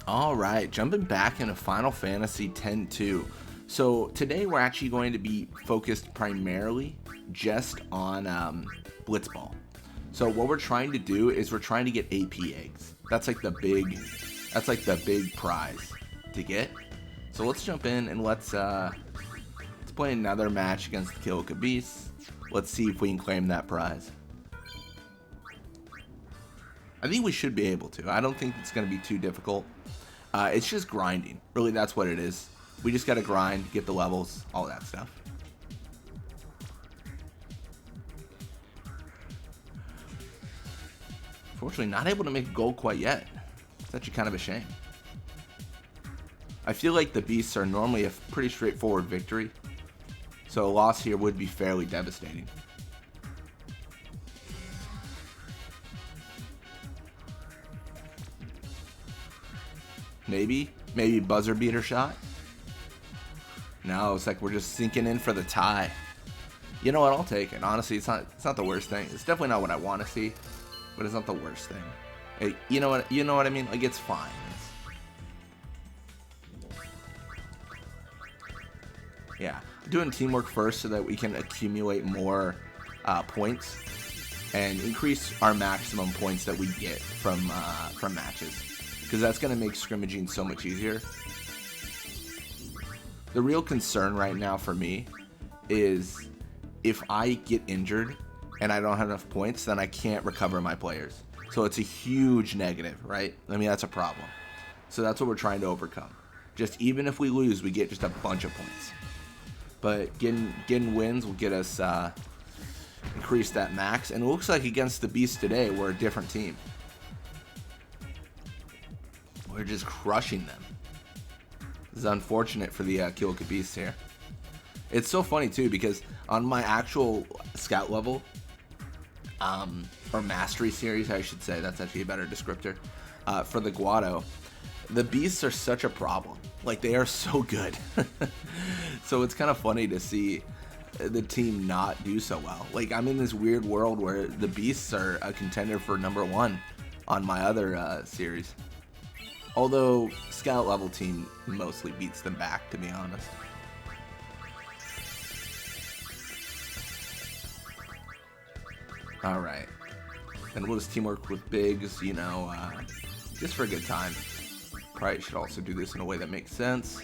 All right, jumping back into Final Fantasy X-2. So today we're actually going to be focused primarily just on Blitzball. So what we're trying to do is we're trying to get AP eggs. That's like the big prize to get. So let's jump in and let's play another match against the Kilika Beasts. Let's see if we can claim that prize. I think we should be able to. I don't think it's going to be too difficult. It's just grinding. Really, that's what it is. We just got to grind, get the levels, all that stuff. Fortunately, not able to make gold quite yet. It's actually kind of a shame. I feel like the Beasts are normally a pretty straightforward victory, so a loss here would be fairly devastating. Maybe buzzer beater shot. No, it's like we're just sinking in for the tie. You know what? I'll take it. Honestly, it's not the worst thing. It's definitely not what I want to see, but it's not the worst thing. Hey, you know what I mean? Like, it's fine. Yeah, doing teamwork first so that we can accumulate more points and increase our maximum points that we get from matches, because that's going to make scrimmaging so much easier. The real concern right now for me is if I get injured and I don't have enough points, then I can't recover my players. So it's a huge negative, right? I mean, that's a problem. So that's what we're trying to overcome. Just even if we lose, we get just a bunch of points. But getting wins will get us increase that max. And it looks like against the Beast today, we're a different team. We're just crushing them. This is unfortunate for the Kilika Beasts here. It's so funny too, because on my actual scout level, or mastery series, I should say, that's actually a better descriptor, for the Guado, the Beasts are such a problem. Like, they are so good. So it's kind of funny to see the team not do so well. Like, I'm in this weird world where the Beasts are a contender for #1 on my other series. Although scout level team mostly beats them back, to be honest. All right, and we'll just teamwork with bigs, you know, just for a good time. Probably should also do this in a way that makes sense.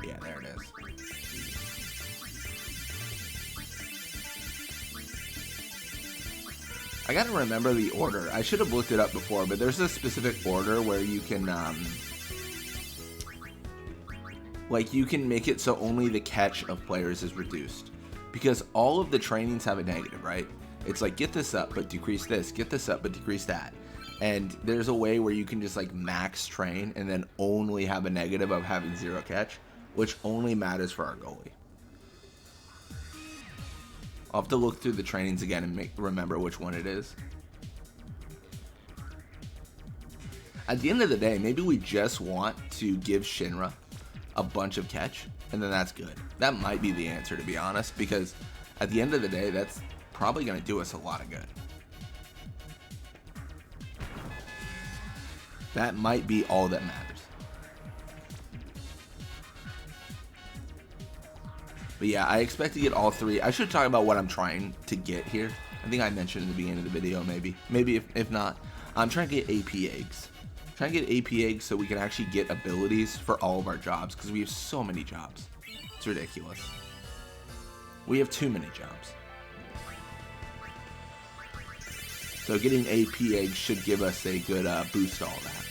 Yeah, there it is. I gotta remember the order. I should have looked it up before, but there's a specific order where you can, like, you can make it so only the catch of players is reduced. Because all of the trainings have a negative, right? It's like, get this up, but decrease this. Get this up, but decrease that. And there's a way where you can just, like, max train and then only have a negative of having 0 catch, which only matters for our goalie. I'll have to look through the trainings again and remember which one it is. At the end of the day, maybe we just want to give Shinra a bunch of catch, and then that's good. That might be the answer, to be honest, because at the end of the day, that's probably going to do us a lot of good. That might be all that matters. But yeah, I expect to get all 3. I should talk about what I'm trying to get here. I think I mentioned in the beginning of the video, maybe. Maybe if not. I'm trying to get AP eggs. I'm trying to get AP eggs so we can actually get abilities for all of our jobs, because we have so many jobs. It's ridiculous. We have too many jobs. So getting AP eggs should give us a good boost to all that.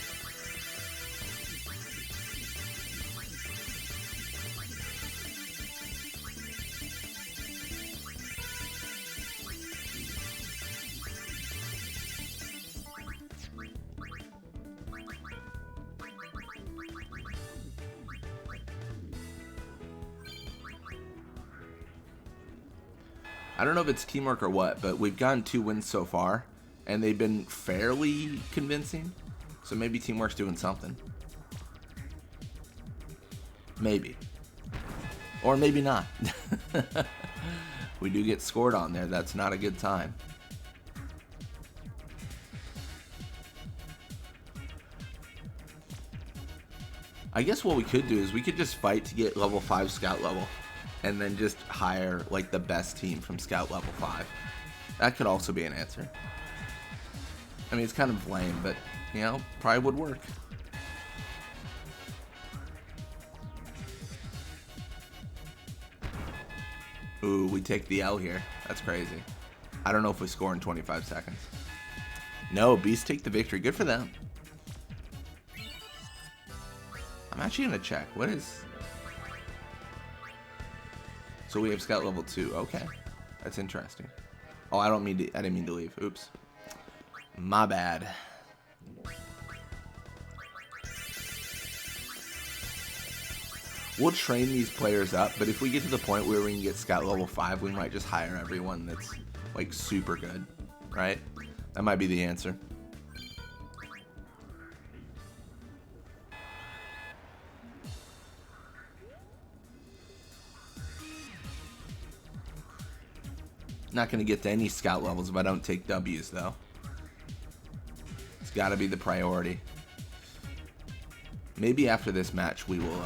I don't know if it's teamwork or what, but we've gotten 2 wins so far, and they've been fairly convincing. So maybe teamwork's doing something. Maybe. Or maybe not. We do get scored on there. That's not a good time. I guess what we could do is we could just fight to get level 5 scout level, and then just hire like the best team from scout level 5. That could also be an answer. I mean, it's kind of lame, but you know, probably would work. Ooh, we take the L here. That's crazy. I don't know if we score in 25 seconds. No, Beasts take the victory. Good for them. I'm actually going to check. What is... So we have scout level 2. Okay. That's interesting. Oh, I didn't mean to leave. Oops. My bad. We'll train these players up, but if we get to the point where we can get scout level 5, we might just hire everyone that's like super good, right? That might be the answer. Not going to get to any scout levels if I don't take W's, though. It's got to be the priority. Maybe after this match we will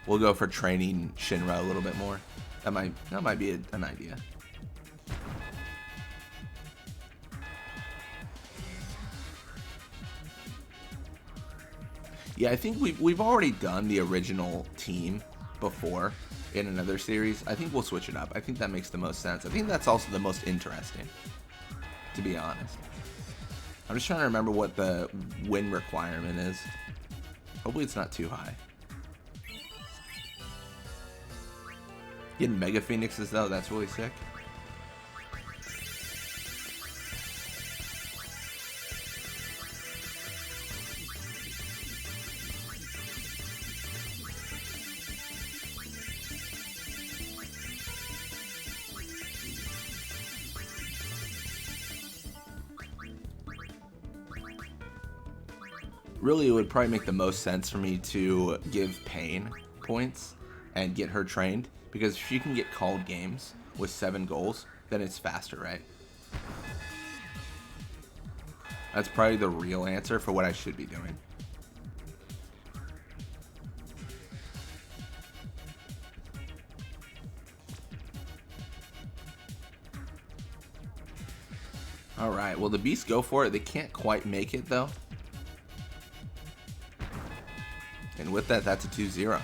we'll go for training Shinra a little bit more. That might be an idea. Yeah, I think we've already done the original team before in another series. I think we'll switch it up. I think that makes the most sense. I think that's also the most interesting, to be honest. I'm just trying to remember what the win requirement is. Hopefully it's not too high. Getting Mega Phoenixes though, that's really sick. Really, it would probably make the most sense for me to give Pain points and get her trained, because if she can get called games with 7 goals, then it's faster, right? That's probably the real answer for what I should be doing. Alright, well the Beasts go for it. They can't quite make it though. And with that, that's a 2-0.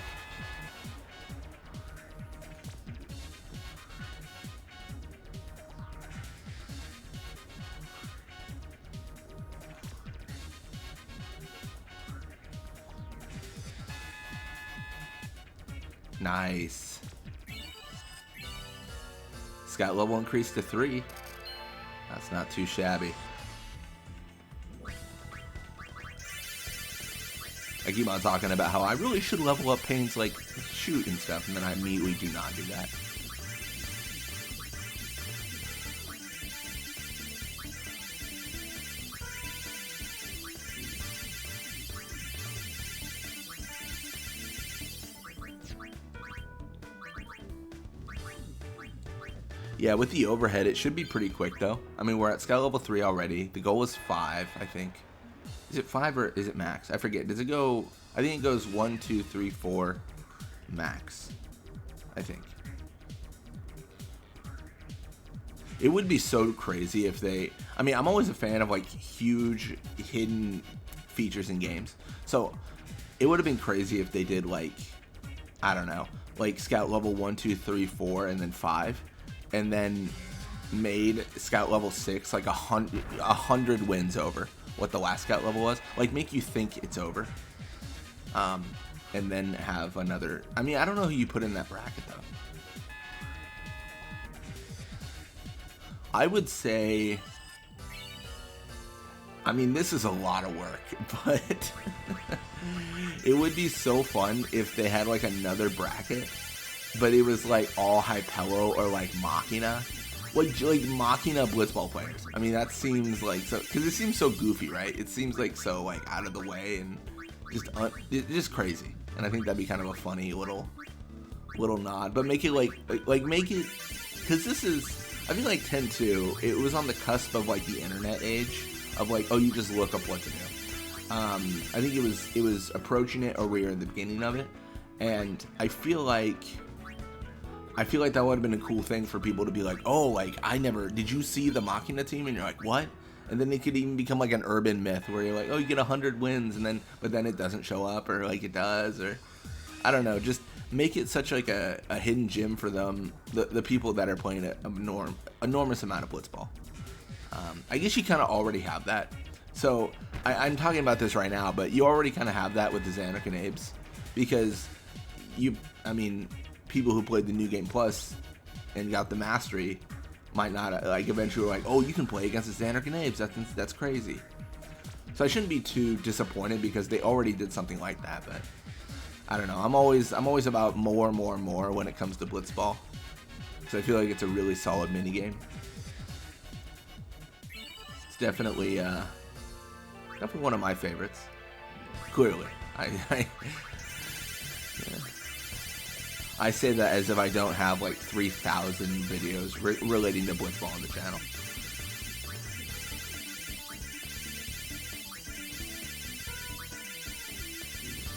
Nice. Scout level increased to 3. That's not too shabby. I keep on talking about how I really should level up Pain's like shoot and stuff, and then I immediately do not do that. Yeah, with the overhead, it should be pretty quick though. I mean, we're at scout level 3 already. The goal is 5, I think. Is it 5 or is it max? I forget. Does it go... I think it goes 1, 2, 3, 4 max. I think. It would be so crazy if they... I mean, I'm always a fan of like huge hidden features in games. So it would have been crazy if they did like... I don't know. Like scout level 1, 2, 3, 4 and then 5. And then made scout level 6 like 100 wins over what the last scout level was, like make you think it's over, and then have another. I mean, I don't know who you put in that bracket though. I would say, I mean, this is a lot of work, but it would be so fun if they had like another bracket, but it was like all Hypello or like Machina. Like Machina Blitzball players. I mean, that seems like so, because it seems so goofy, right? It seems like so like out of the way and just crazy. And I think that'd be kind of a funny little nod. But make it like make it, because this is, I feel like 10-2. It was on the cusp of like the internet age of like, oh, you just look up what to do. I think it was approaching it, or we were at the beginning of it, and I feel like that would have been a cool thing for people to be like, oh, like, did you see the Machina team? And you're like, what? And then it could even become like an urban myth where you're like, oh, you get 100 wins, but then it doesn't show up, or like it does, or I don't know, just make it such like a hidden gem for them, the people that are playing an enormous amount of Blitzball. I guess you kind of already have that. So I'm talking about this right now, but you already kind of have that with the Xanark and Abes, because people who played the New Game Plus and got the mastery might not, like, eventually like, oh, you can play against the Xanark and Abes. That's crazy. So I shouldn't be too disappointed because they already did something like that. But I don't know. I'm always about more when it comes to Blitzball, because I feel like it's a really solid mini game. It's definitely one of my favorites. Clearly, I say that as if I don't have like 3,000 videos relating to Blitzball on the channel.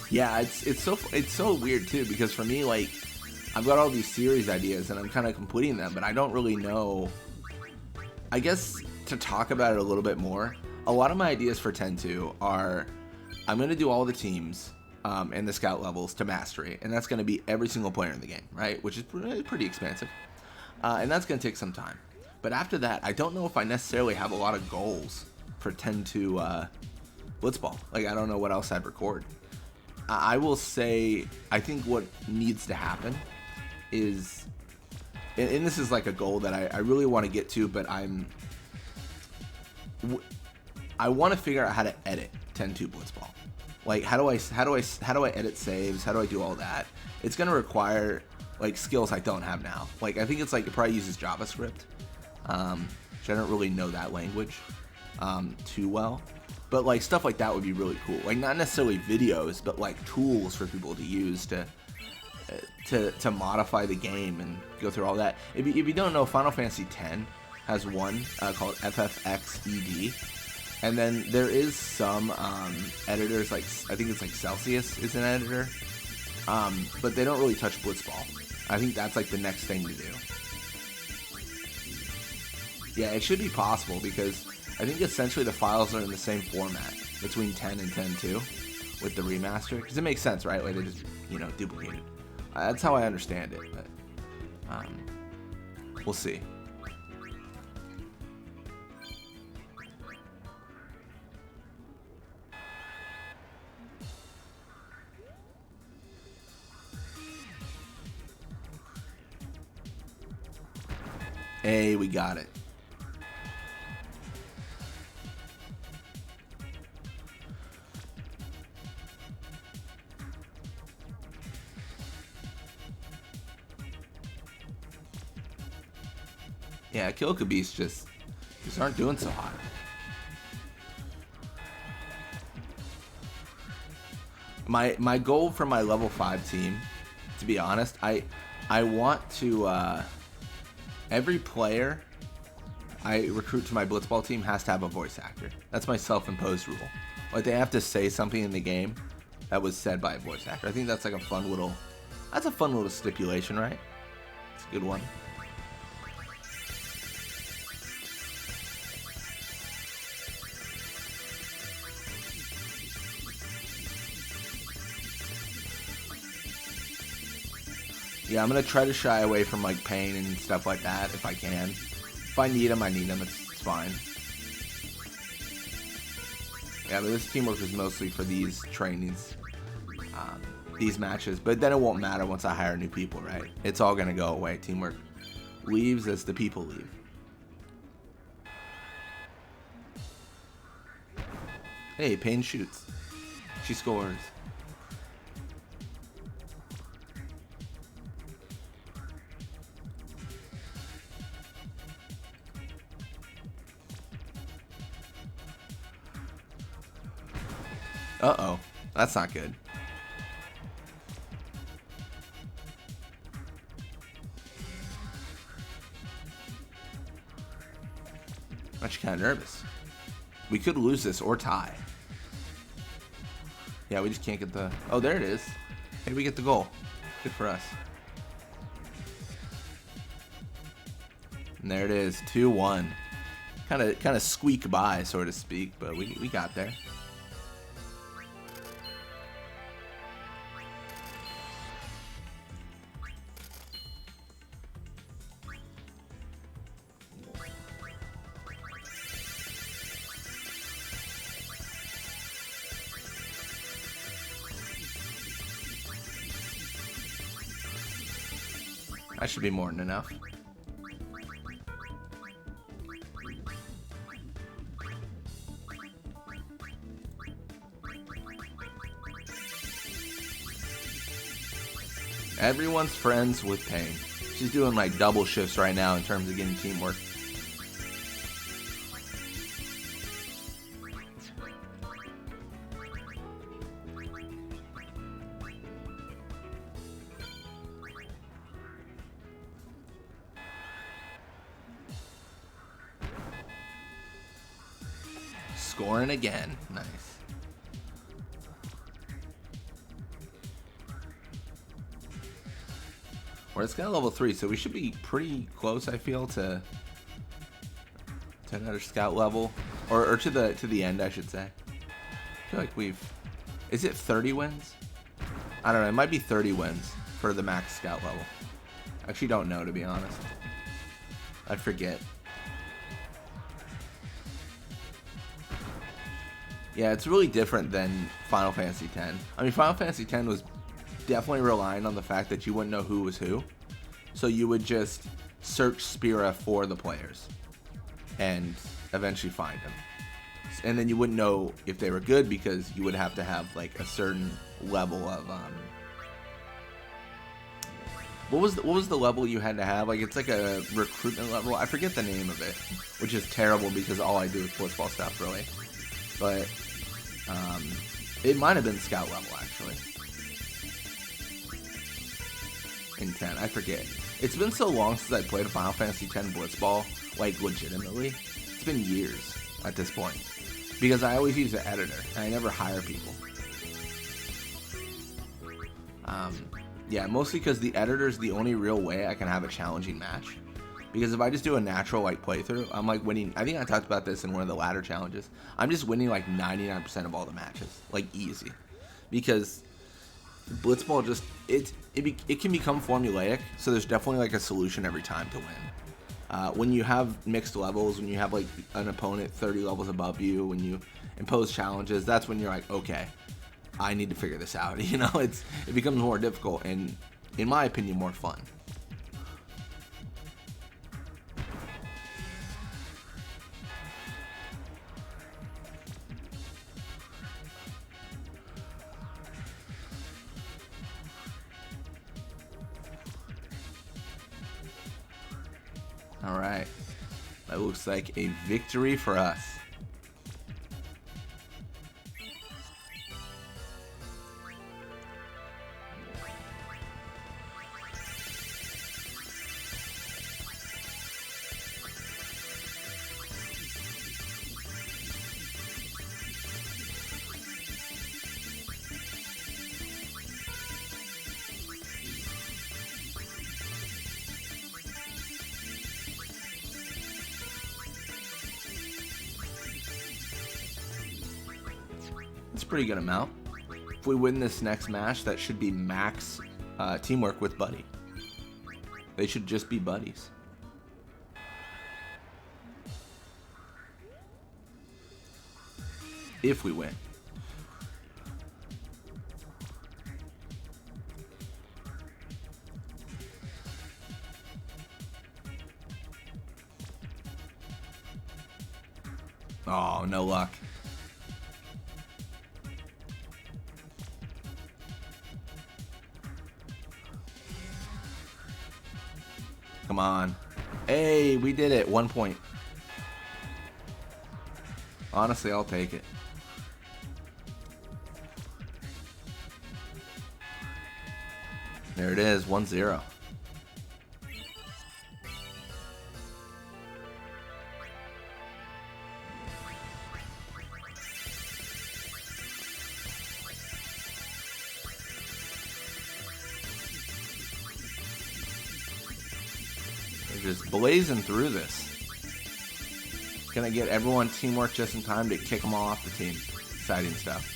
Yeah, it's so weird too, because for me, like, I've got all these series ideas and I'm kind of completing them, but I don't really know. I guess to talk about it a little bit more, a lot of my ideas for 10-2 are, I'm going to do all the teams and the scout levels to mastery, and that's going to be every single player in the game, right? Which is pretty expansive, and that's going to take some time. But after that, I don't know if I necessarily have a lot of goals for 10-2 Blitzball. Like, I don't know what else I'd record. I will say, I think what needs to happen is, and this is like a goal that I really want to get to, but I want to figure out how to edit 10-2 Blitzball. Like, how do I edit saves? How do I do all that? It's going to require like skills I don't have now. Like, I think it's like, it probably uses JavaScript, which I don't really know that language too well. But like stuff like that would be really cool. Like, not necessarily videos, but like tools for people to use to modify the game and go through all that. If you don't know, Final Fantasy X has one called FFXED. And then there is some editors, like I think it's like Celsius is an editor, but they don't really touch Blitzball. I think that's like the next thing to do. Yeah, it should be possible, because I think essentially the files are in the same format between 10 and 10.2 with the remaster, because it makes sense, right? Like, they just, duplicated. That's how I understand it, but we'll see. Hey, we got it. Yeah, Kilika Beasts just aren't doing so hot. My goal for my level 5 team, to be honest, I want to every player I recruit to my Blitzball team has to have a voice actor. That's my self-imposed rule. Like, they have to say something in the game that was said by a voice actor. I think that's like a fun little stipulation, right? It's a good one. Yeah, I'm gonna try to shy away from like pain and stuff like that if I can. If I need them, I need them. It's fine. Yeah, but this teamwork is mostly for these trainings, these matches. But then it won't matter once I hire new people, right? It's all gonna go away. Teamwork leaves as the people leave. Hey, Pain shoots. She scores. Uh-oh. That's not good. I'm actually kind of nervous. We could lose this or tie. Yeah, we just can't get the... Oh, there it is. Hey, we get the goal. Good for us. And there it is, 2-1. Kind of squeak by, so to speak, but we got there. That should be more than enough. Everyone's friends with pain. She's doing like double shifts right now in terms of getting teamwork. Scoring again. Nice. We're at scout level 3, so we should be pretty close, I feel, to another scout level. Or to the end, I should say. I feel like we've... Is it 30 wins? I don't know. It might be 30 wins for the max scout level. I actually don't know, to be honest. I forget. Yeah, it's really different than Final Fantasy X. I mean, Final Fantasy X was definitely relying on the fact that you wouldn't know who was who. So you would just search Spira for the players and eventually find them. And then you wouldn't know if they were good because you would have to have like a certain level of what was the level you had to have? Like it's like a recruitment level. I forget the name of it, which is terrible because all I do is Blitzball stuff really. But it might have been scout level actually. In 10, I forget. It's been so long since I played a Final Fantasy X Blitzball, like legitimately. It's been years at this point. Because I always use an editor, and I never hire people. Yeah, mostly because the editor is the only real way I can have a challenging match. Because if I just do a natural like playthrough, I'm like winning. I think I talked about this in one of the ladder challenges. I'm just winning like 99% of all the matches, like easy. Because Blitzball just it can become formulaic, so there's definitely like a solution every time to win. When you have mixed levels, when you have like an opponent 30 levels above you, when you impose challenges, that's when you're like, okay, I need to figure this out. You know, it becomes more difficult and, in my opinion, more fun. All right, that looks like a victory for us. It's a pretty good amount. If we win this next match, that should be max teamwork with Buddy. They should just be buddies. If we win. Oh, no luck. Come on. Hey, we did it. 1 point. Honestly, I'll take it. There it is, 1-0. just blazing through this. Gonna get everyone teamwork just in time to kick them all off the team. Exciting stuff.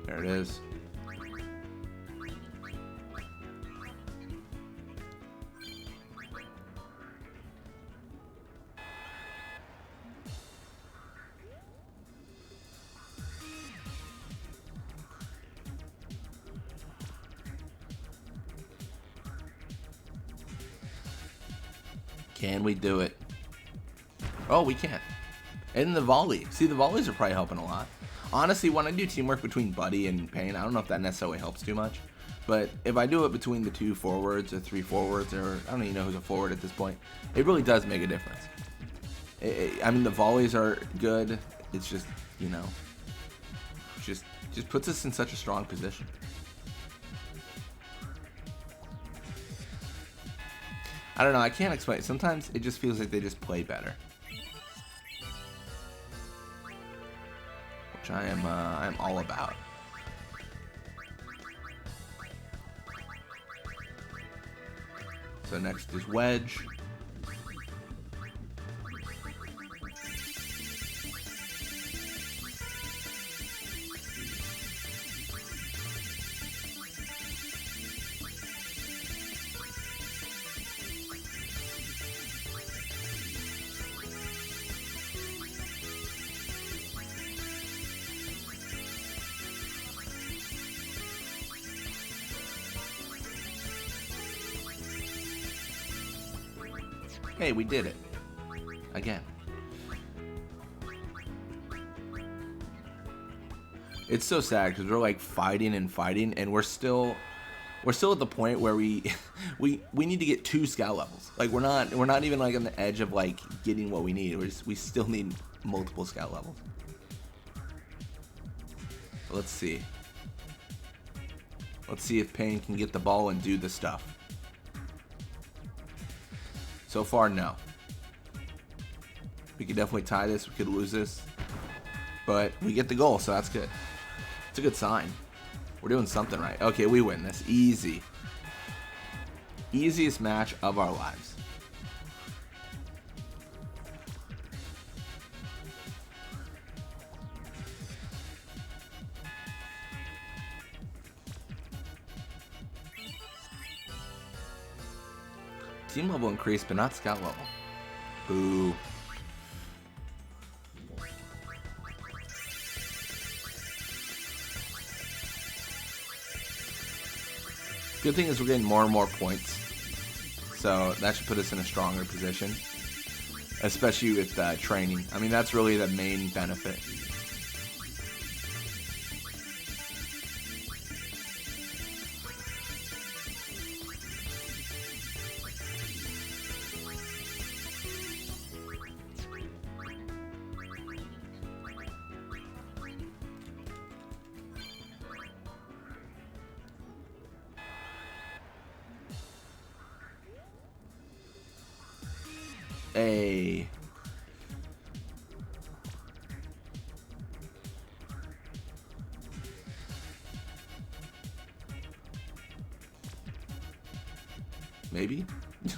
There it is. Can we do it? Oh, we can. And the volley. See, the volleys are probably helping a lot. Honestly, when I do teamwork between Buddy and Payne, I don't know if that necessarily helps too much. But if I do it between the 2 forwards or 3 forwards, or I don't even know who's a forward at this point, it really does make a difference. I mean, the volleys are good. It's just, you know, just puts us in such a strong position. I don't know. I can't explain it. Sometimes it just feels like they just play better. Which I am all about. So next is wedge. Hey, we did it. Again. It's so sad because we're like fighting and fighting, and we're still at the point where we need to get 2 scout levels. Like we're not even like on the edge of like getting what we need. We still need multiple scout levels. Let's see. Let's see if Payne can get the ball and do the stuff. So far, no. We could definitely tie this. We could lose this. But we get the goal, so that's good. It's a good sign. We're doing something right. Okay, we win this. Easy. Easiest match of our lives. Team level increased, but not scout level. Boo. Good thing is we're getting more and more points. So that should put us in a stronger position. Especially with training. I mean, that's really the main benefit. Hey. Maybe.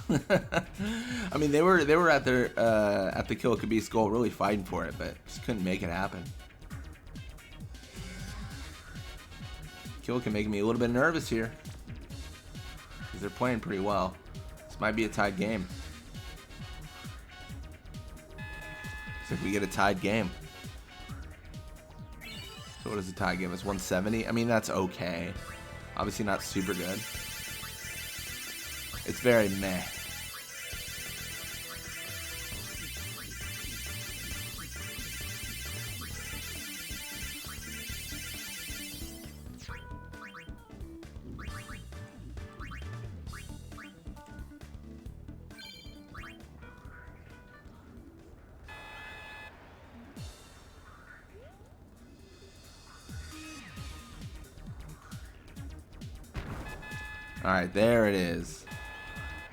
I mean, they were at their at the Kilika Beasts goal, really fighting for it, but just couldn't make it happen. Kilika making me a little bit nervous here because they're playing pretty well. This might be a tied game. If we get a tied game. So what is the tied game? It's 170. I mean, that's okay. Obviously not super good. It's very meh. Alright, there it is.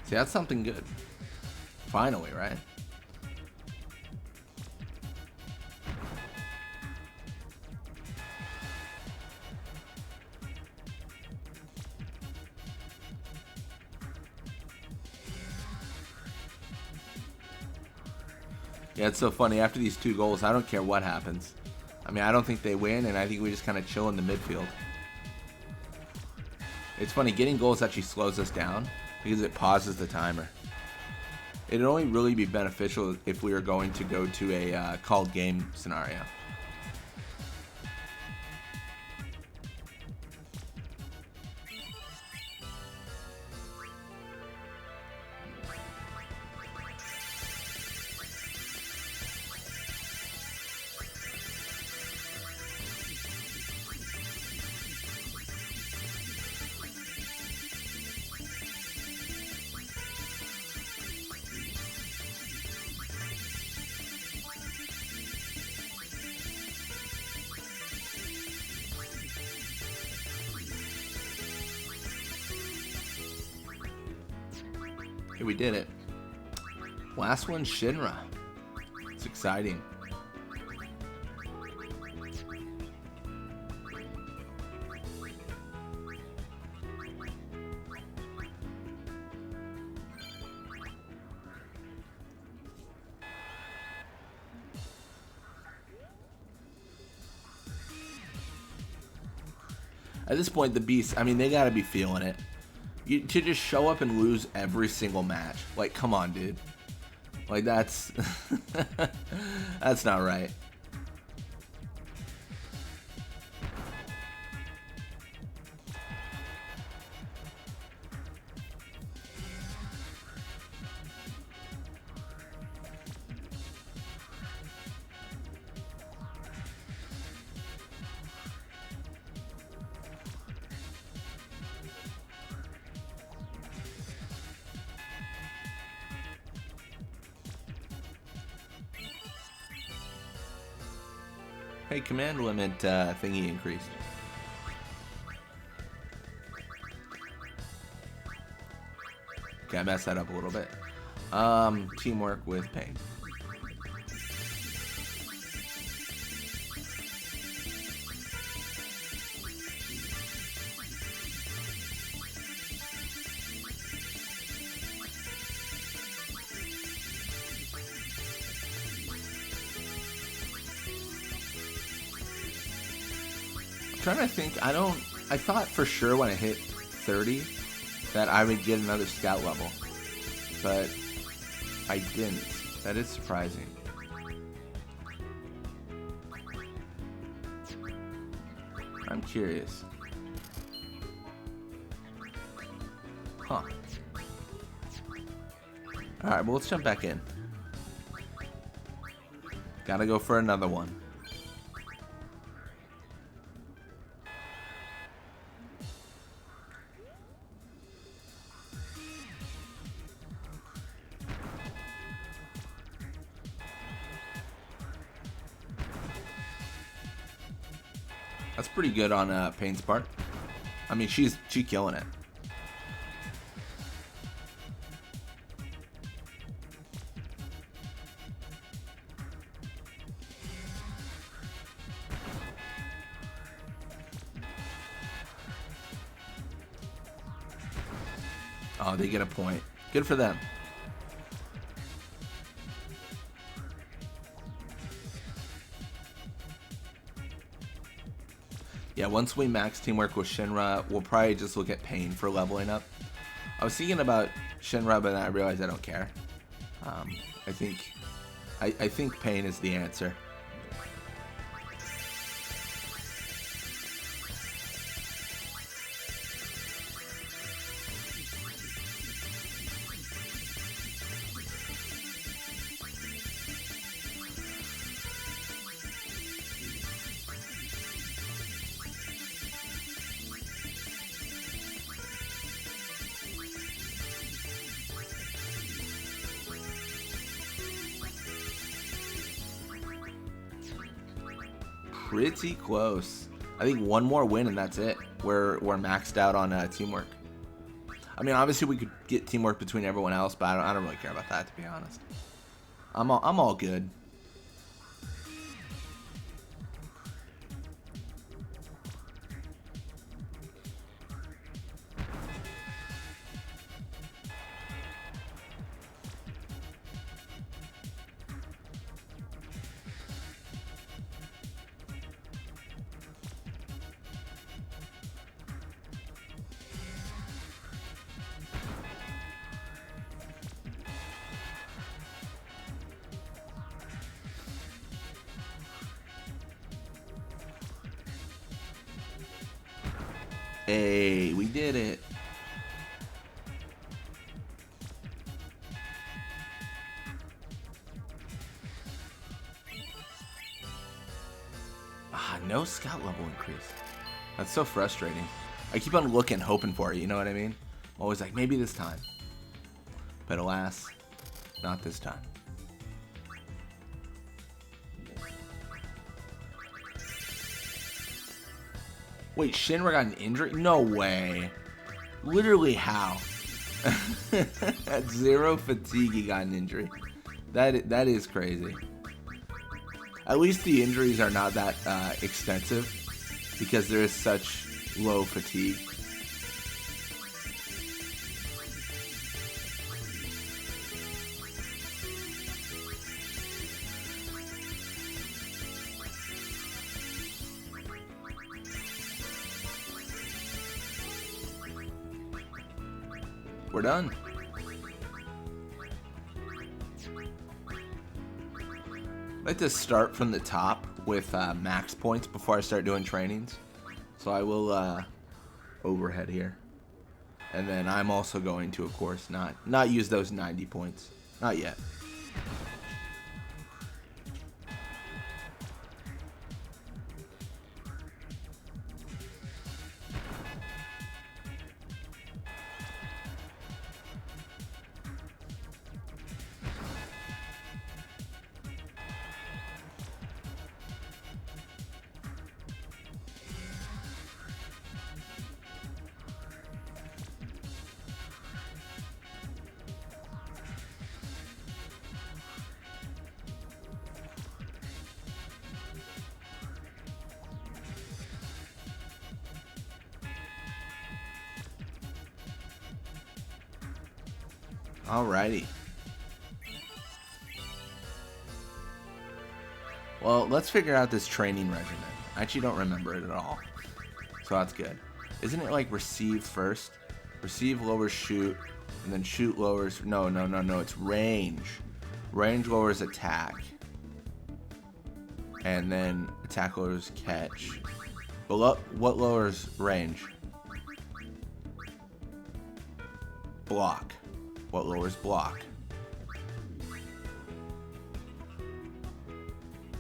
See, that's something good. Finally, right? Yeah, it's so funny. After these 2 goals, I don't care what happens. I mean, I don't think they win, and I think we just kind of chill in the midfield. It's funny, getting goals actually slows us down because it pauses the timer. It'd only really be beneficial if we were going to go to a called game scenario. Okay, we did it. Last one, Shinra. It's exciting. At this point, the Beasts, I mean, they gotta be feeling it. To just show up and lose every single match. Like, come on, dude. Like, that's... that's not right. Hey, command limit thingy increased. Okay, I messed that up a little bit. Teamwork with pain. I'm trying to think. I thought for sure when I hit 30 that I would get another scout level, but I didn't. That is surprising. I'm curious. Huh. Alright, well, let's jump back in. Gotta go for another one. That's pretty good on Payne's part. I mean, she's killing it. Oh, they get a point. Good for them. Yeah, once we max teamwork with Shinra, we'll probably just look at Pain for leveling up. I was thinking about Shinra, but then I realized I don't care. I think Pain is the answer. Pretty close. I think one more win and that's it. We're maxed out on teamwork. I mean, obviously we could get teamwork between everyone else, but I don't really care about that, to be honest. I'm all good. Hey, we did it. No scout level increase. That's so frustrating. I keep on looking, hoping for it, you know what I mean? I'm always like, maybe this time. But alas, not this time. Wait, Shinra got an injury? No way. Literally how? At 0 fatigue, he got an injury. That is crazy. At least the injuries are not that extensive because there is such low fatigue. We're done. I like to start from the top with max points before I start doing trainings. So I will overhead here. And then I'm also going to, of course, not use those 90 points. Not yet. Alrighty. Well, let's figure out this training regimen. I actually don't remember it at all. So that's good. Isn't it like receive first? Receive lowers shoot, and then shoot lowers... No, it's range. Range lowers attack. And then attack lowers catch. But what lowers range? Block. What lowers block?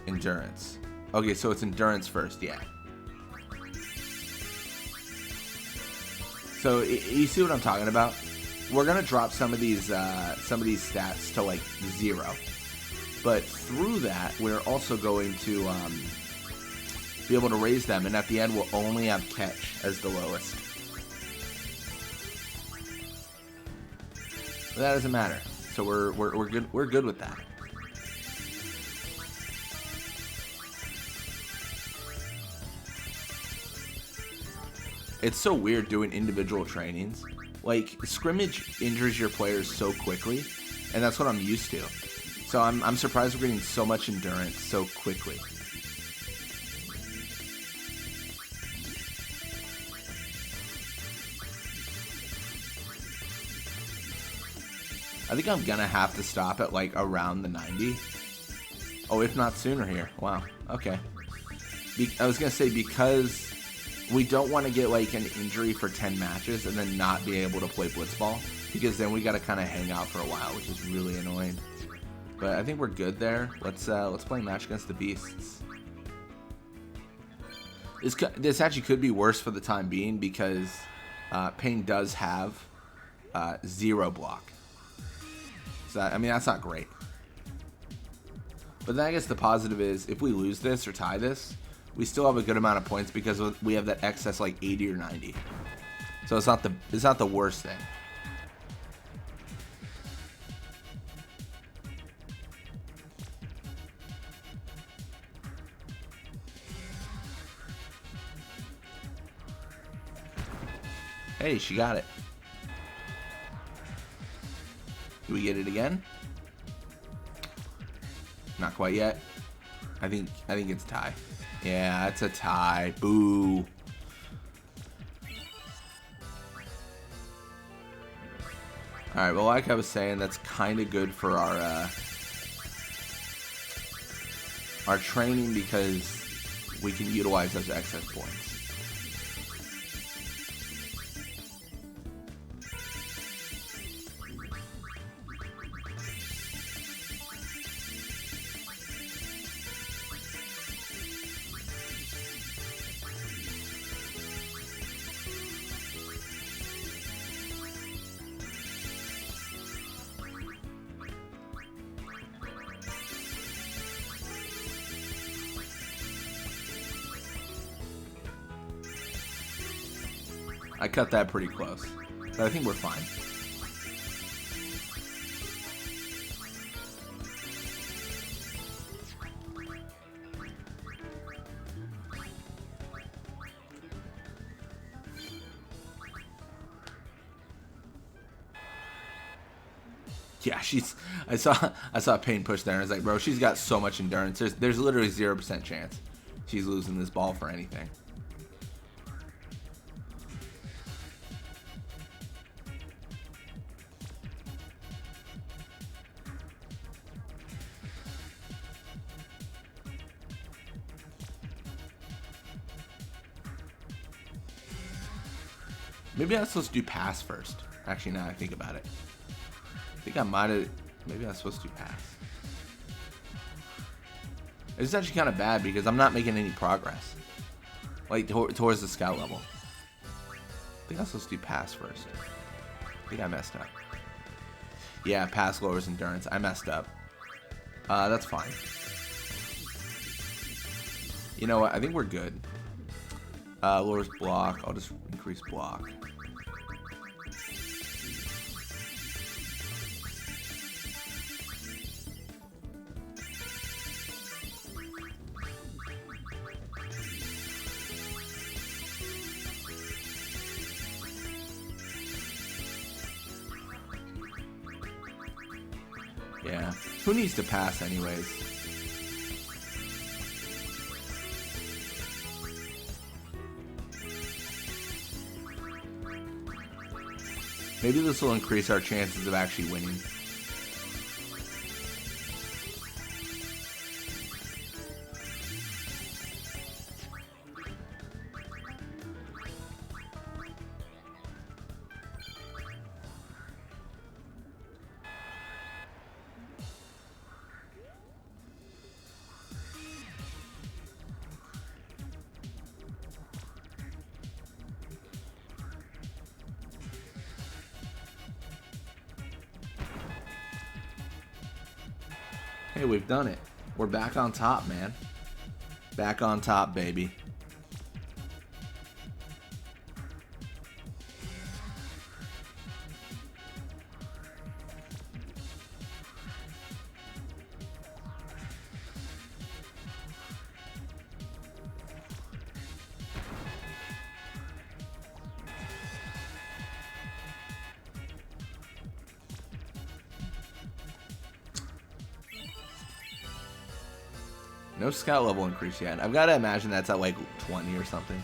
Endurance. Okay, so it's endurance first, yeah. So you see what I'm talking about? We're gonna drop some of these stats to like 0, but through that we're also going to be able to raise them, and at the end we'll only have catch as the lowest. But that doesn't matter. So we're good. We're good with that. It's so weird doing individual trainings. Like, scrimmage injures your players so quickly, and that's what I'm used to. So I'm surprised we're getting so much endurance so quickly. I think I'm gonna have to stop at like around the 90. Oh, if not sooner here. Wow. Okay. I was gonna say, because we don't want to get like an injury for 10 matches and then not be able to play Blitzball, because then we gotta kind of hang out for a while, which is really annoying. But I think we're good there. Let's play a match against the Beasts. This actually could be worse for the time being, because Pain does have 0 block. So I mean, that's not great. But then I guess the positive is, if we lose this or tie this, we still have a good amount of points because we have that excess like 80 or 90. So it's not the worst thing. Hey, she got it. Do we get it again? Not quite yet. I think it's a tie. Yeah, it's a tie. Boo. Alright, well, like I was saying, that's kind of good for our training, because we can utilize those excess points. I cut that pretty close. But I think we're fine. Yeah, I saw Payne push there, and I was like, bro, she's got so much endurance. There's literally 0% chance she's losing this ball for anything. Maybe I'm supposed to do pass first. Actually, now I think about it. I think I might have. Maybe I'm supposed to do pass. It's actually kind of bad because I'm not making any progress. Like, towards the scout level. I think I'm supposed to do pass first. I think I messed up. Yeah, pass lowers endurance. I messed up. That's fine. You know what? I think we're good. Lowers block. I'll just increase block. Yeah. Who needs to pass anyways? Maybe this will increase our chances of actually winning. Hey, we've done it. We're back on top, man. Back on top, baby. No scout level increase yet. I've got to imagine that's at like 20 or something.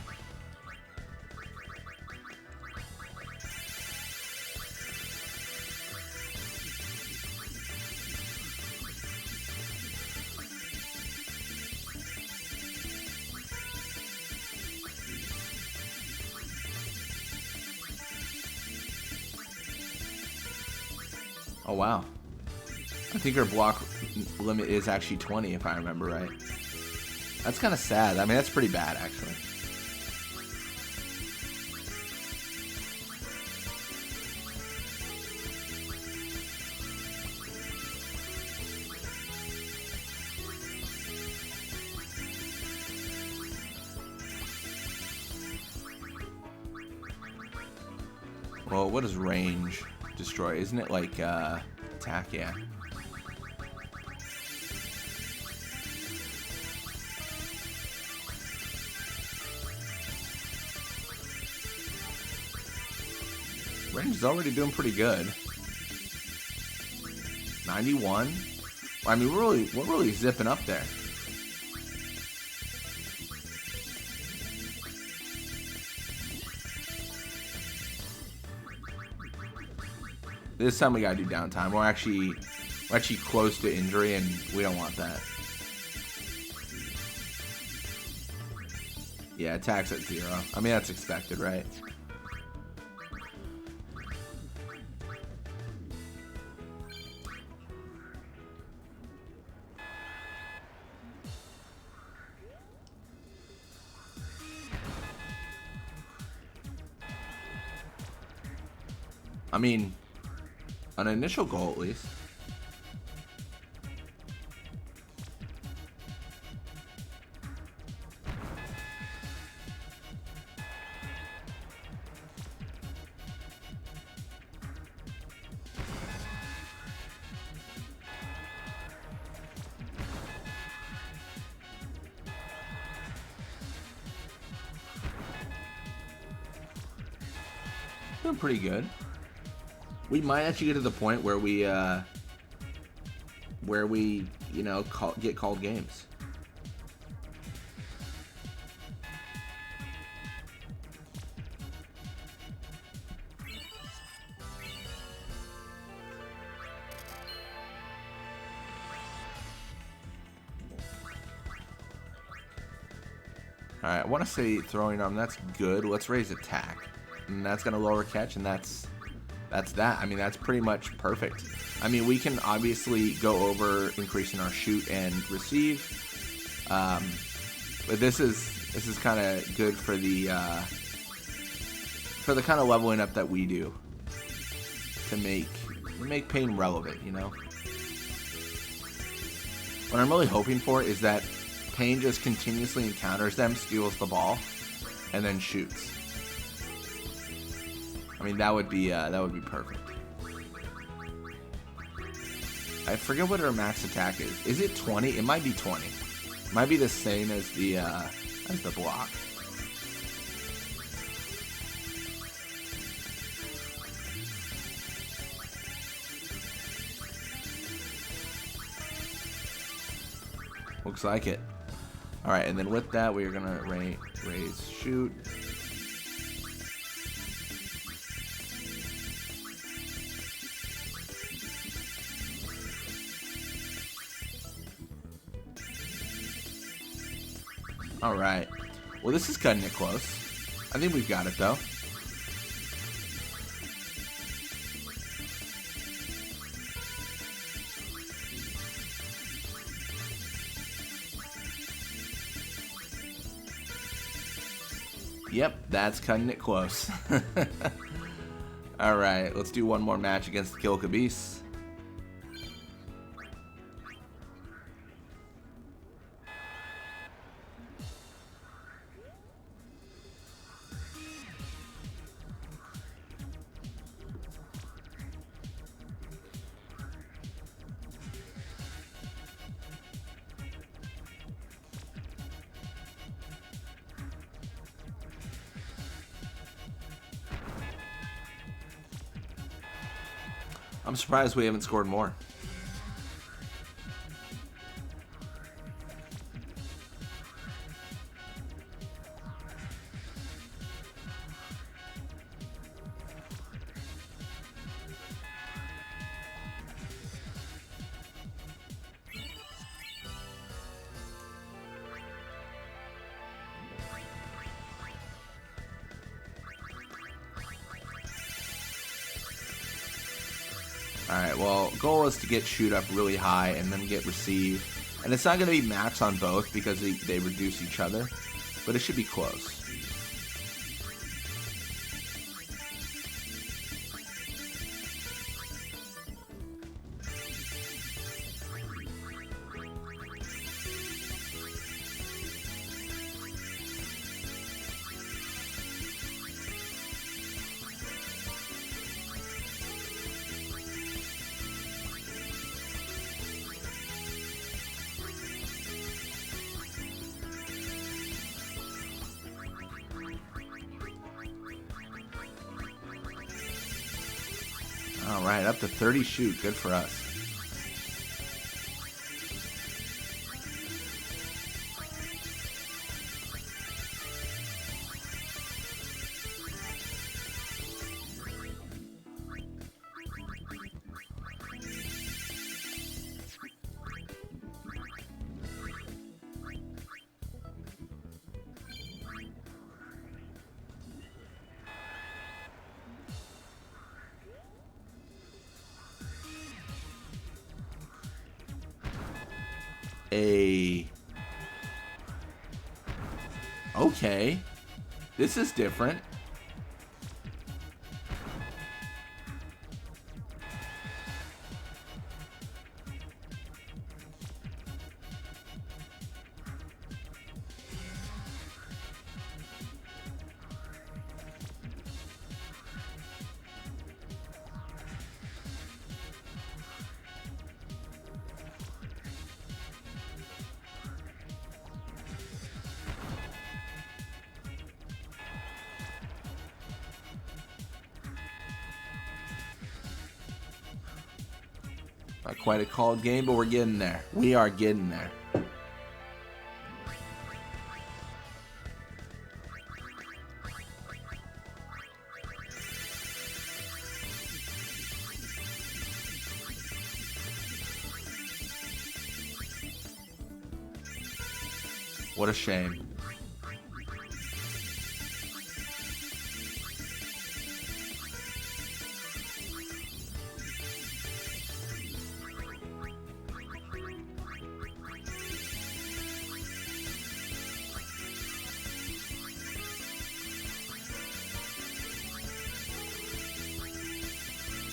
Oh wow. I think our block limit is actually 20 if I remember right. That's kind of sad. I mean, that's pretty bad actually. Well, what is range destroy? Isn't it like attack? Yeah. Range is already doing pretty good. 91. I mean, we're really zipping up there. This time we gotta do downtime. We're actually close to injury, and we don't want that. Yeah, attack's at 0. I mean, that's expected, right? I mean, an initial goal at least. doing pretty good. We might actually get to the point where we you know, get called games. Alright, I want to say throwing arm, that's good. Let's raise attack. And that's going to lower catch, and that's that. I mean, that's pretty much perfect. I mean, we can obviously go over increasing our shoot and receive. But this is kind of good for the kind of leveling up that we do to make pain relevant, you know? What I'm really hoping for is that Pain just continuously encounters them, steals the ball, and then shoots. I mean, that would be perfect. I forget what her max attack is. Is it 20? It might be 20. It might be the same as the block. Looks like it. All right, and then with that, we are gonna raise shoot. All right. Well, this is cutting it close. I think we've got it though. Yep, that's cutting it close. Alright, let's do one more match against the Kilika Beasts. I'm surprised we haven't scored more. Alright, well, goal is to get shoot up really high and then get receive. And it's not going to be max on both because they reduce each other, but it should be close. Alright, up to 30 shoot. Good for us. Okay, this is different. Not quite a called game, but we're getting there. We are getting there. What a shame.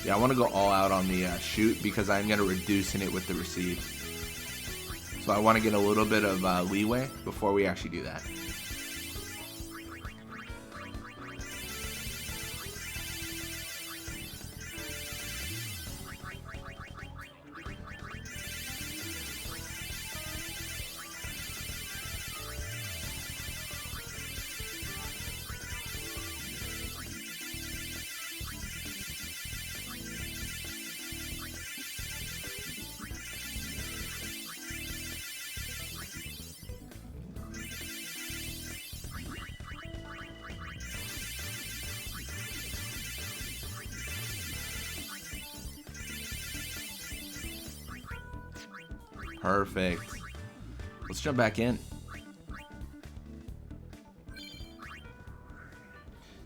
Yeah, I want to go all out on the shoot because I'm going to reduce in it with the receive. So I want to get a little bit of leeway before we actually do that. Perfect. Let's jump back in.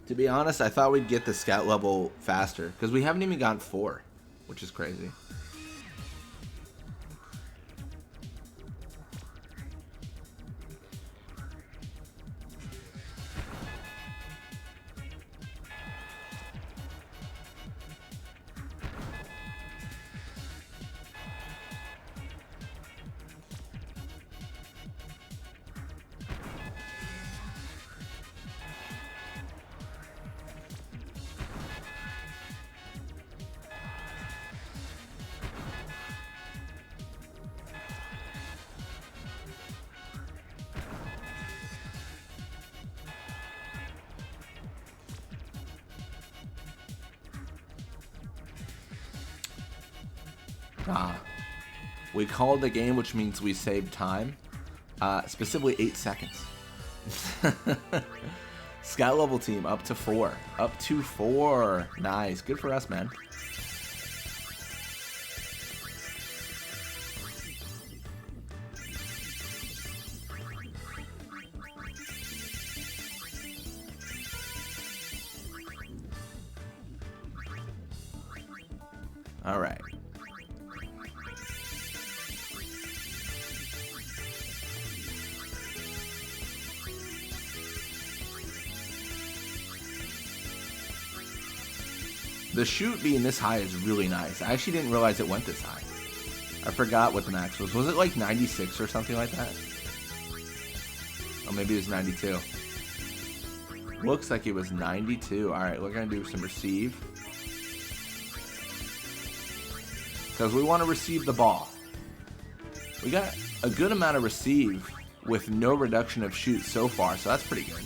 To be honest, I thought we'd get the scout level faster because we haven't even gotten 4, which is crazy. We called the game, which means we saved time. Specifically 8 seconds. Scout level team up to 4. Up to 4. Nice. Good for us, man. All right. The shoot being this high is really nice. I actually didn't realize it went this high. I forgot what the max was. Was it like 96 or something like that? Oh, maybe it was 92. Looks like it was 92. All right, we're going to do some receive. Because we want to receive the ball. We got a good amount of receive with no reduction of shoot so far, so that's pretty good.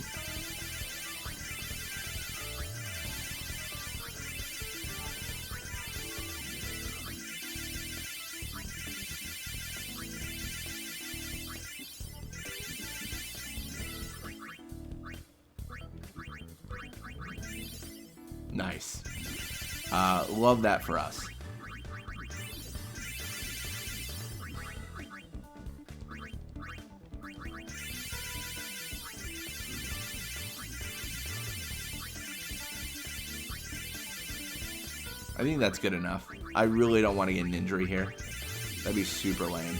Nice. Love that for us. I think that's good enough. I really don't want to get an injury here. That'd be super lame.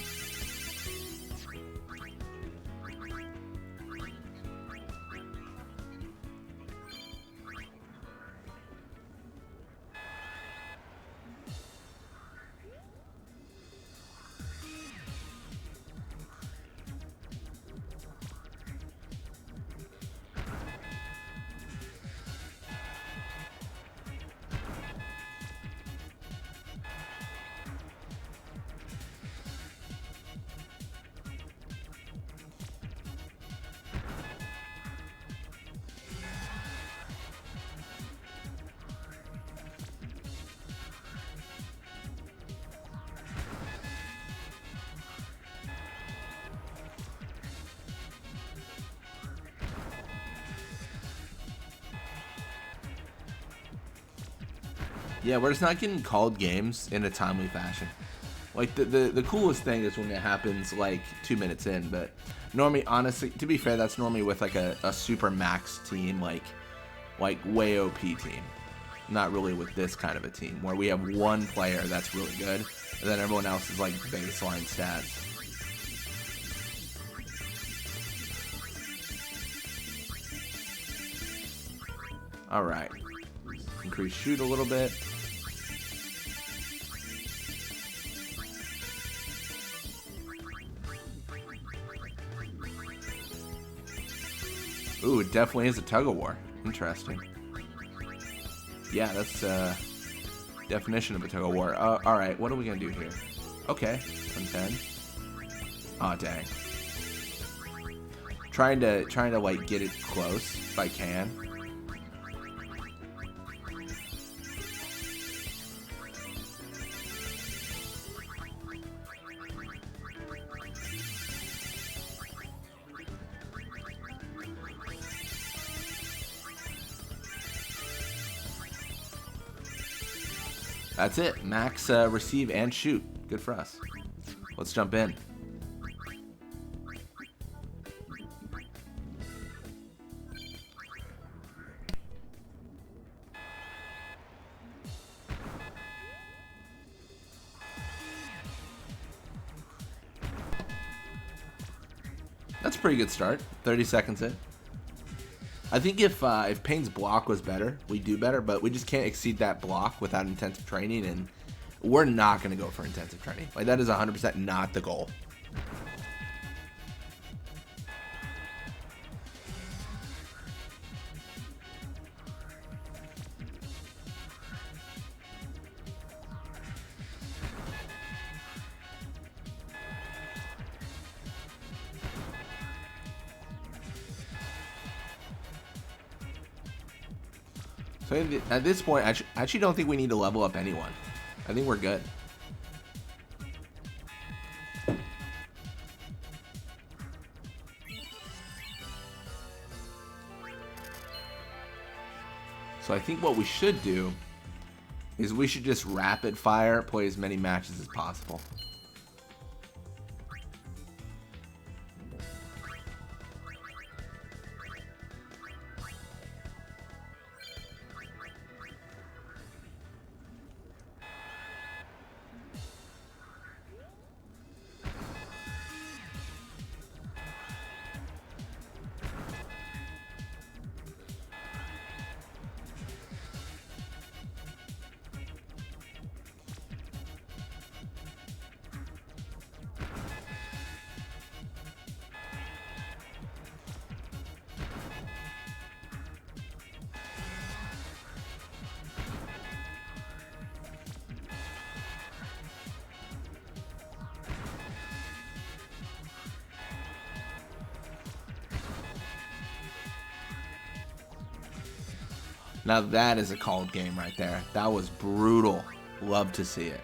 Yeah, we're just not getting called games in a timely fashion. Like, the coolest thing is when it happens, like, 2 minutes in, but normally, honestly, to be fair, that's normally with, like, a super max team, like way OP team. Not really with this kind of a team, where we have one player that's really good, and then everyone else is, like, baseline stats. Alright. Increase shoot a little bit. Ooh, it definitely is a tug-of-war. Interesting. Yeah, that's definition of a tug-of-war. Alright, what are we gonna do here? Okay, 110. Aw, dang. Trying to like get it close if I can. That's it. Max receive and shoot. Good for us. Let's jump in. That's a pretty good start. 30 seconds in. I think if Payne's block was better, we'd do better, but we just can't exceed that block without intensive training, and we're not going to go for intensive training. Like, that is 100% not the goal. So at this point, I actually don't think we need to level up anyone. I think we're good. So I think what we should do is we should just rapid fire play as many matches as possible. Now that is a called game right there. That was brutal. Love to see it.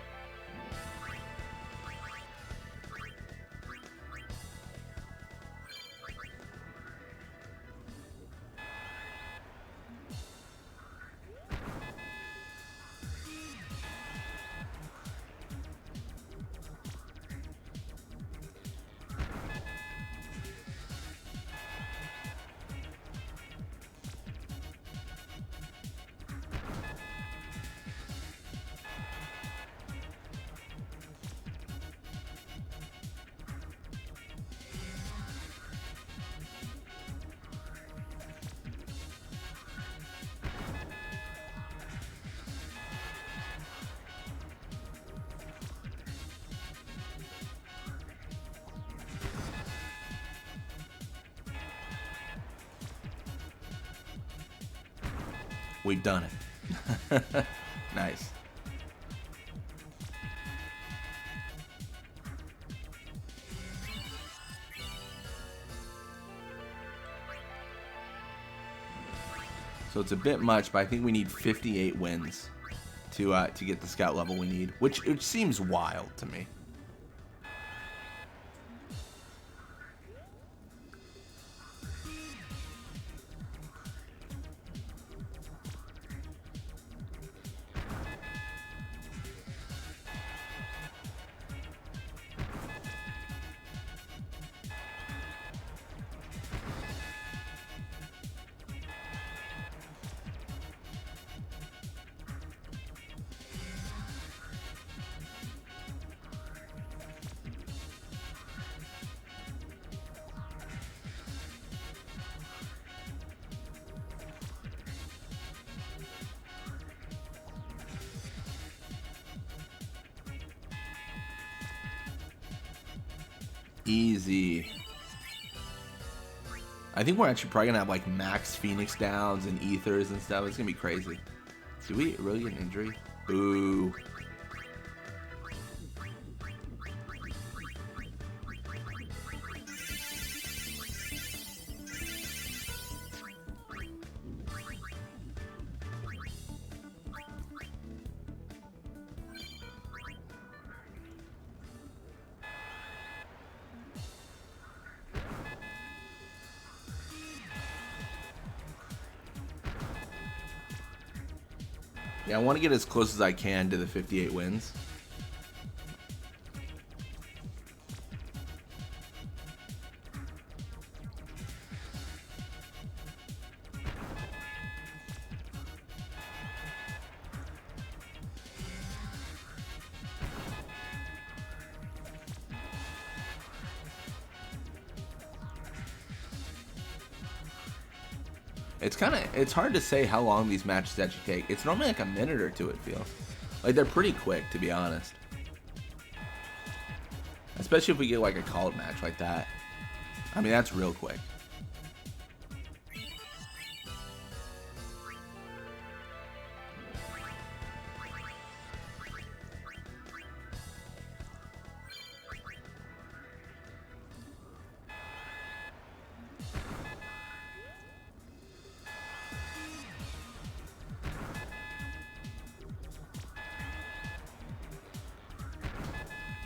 We've done it. Nice. So it's a bit much, but I think we need 58 wins to get the scout level we need, which seems wild to me. Easy. I think we're actually probably gonna have like max Phoenix downs and ethers and stuff. It's gonna be crazy. Do we really get an injury? Ooh. Yeah, I want to get as close as I can to the 58 wins. It's hard to say how long these matches actually take. It's normally like a minute or two, it feels. Like, they're pretty quick, to be honest. Especially if we get like a call-up match like that. I mean, that's real quick.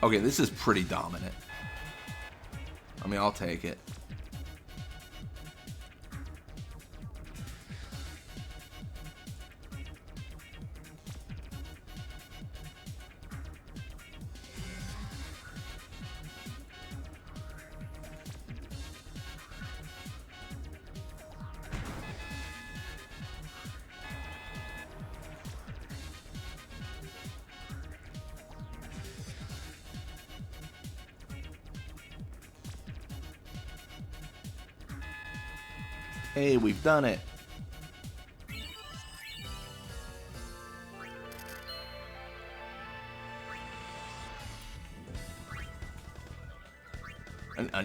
Okay, this is pretty dominant. I mean, I'll take it. Hey, we've done it.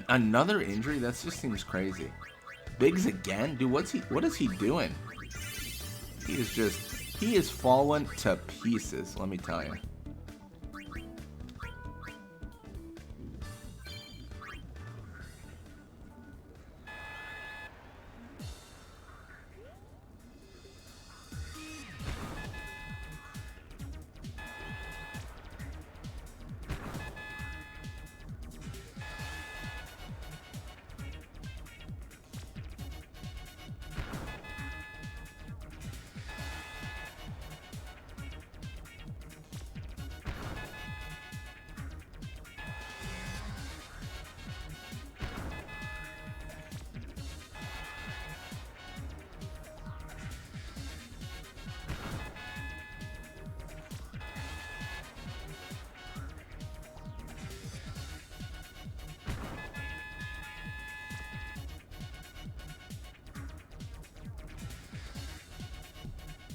Another injury? That just seems crazy. Biggs again? Dude, what is he doing? He is fallen to pieces, let me tell you.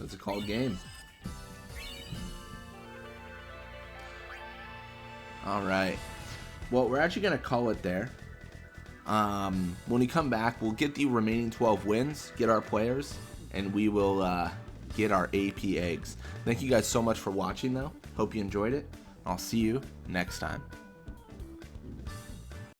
That's a called game. All right. Well, we're actually going to call it there. When we come back, we'll get the remaining 12 wins, get our players, and we will get our AP eggs. Thank you guys so much for watching, though. Hope you enjoyed it. I'll see you next time.